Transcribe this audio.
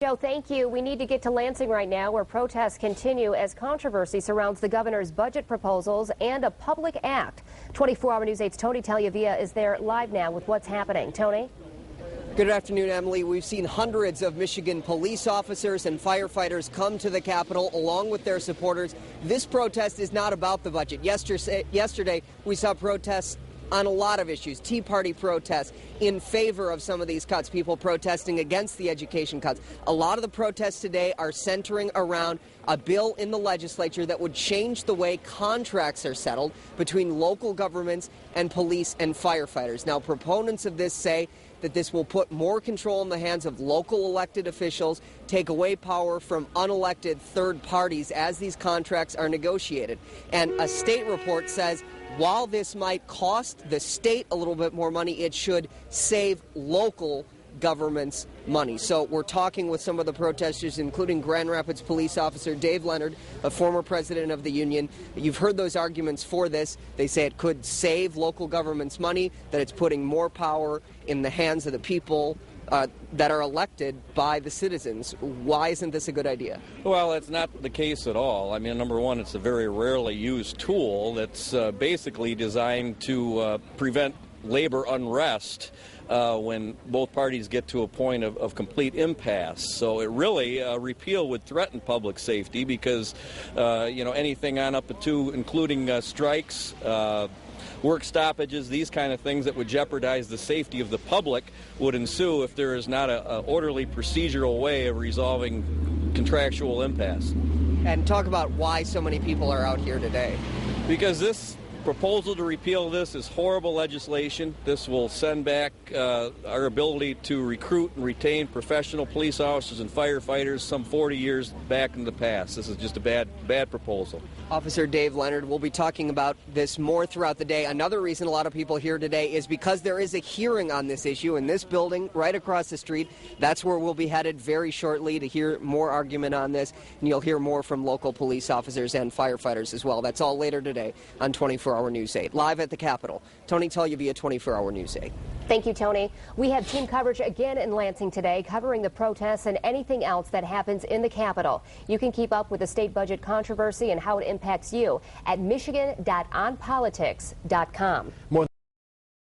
Joe, thank you. We need to get to Lansing right now, where protests continue as controversy surrounds the governor's budget proposals and a public act. 24-hour News 8's Tony Tagliavia is there live now with what's happening. Tony? Good afternoon, Emily. We've seen hundreds of Michigan police officers and firefighters come to the Capitol along with their supporters. This protest is not about the budget. Yesterday, we saw protests on a lot of issues, Tea Party protests in favor of some of these cuts, people protesting against the education cuts. A lot of the protests today are centering around a bill in the legislature that would change the way contracts are settled between local governments and police and firefighters. Now, proponents of this say that this will put more control in the hands of local elected officials, take away power from unelected third parties as these contracts are negotiated. And a state report says while this might cost the state a little bit more money, it should save local governments money. So we're talking with some of the protesters, including Grand Rapids police officer Dave Leonard, a former president of the union. You've heard those arguments for this. They say it could save local governments money, that it's putting more power in the hands of the people that are elected by the citizens. Why isn't this a good idea? Well, it's not the case at all. I mean, number one, it's a very rarely used tool that's basically designed to prevent labor unrest when both parties get to a point of complete impasse. So it really, repeal would threaten public safety because, anything on up to including strikes, work stoppages, these kind of things that would jeopardize the safety of the public would ensue if there is not an orderly procedural way of resolving contractual impasse. And talk about why so many people are out here today. Because this proposal to repeal this is horrible legislation. This will send back our ability to recruit and retain professional police officers and firefighters some 40 years back in the past. This is just a bad proposal. Officer Dave Leonard will be talking about this more throughout the day. Another reason a lot of people here today is because there is a hearing on this issue in this building right across the street. That's where we'll be headed very shortly to hear more argument on this, and you'll hear more from local police officers and firefighters as well. That's all later today on 24-hour News 8. Live at the Capitol, Tony Tagliavia, 24-hour News 8. Thank you, Tony. We have team coverage again in Lansing today, covering the protests and anything else that happens in the Capitol. You can keep up with the state budget controversy and how it impacts you at michigan.onpolitics.com.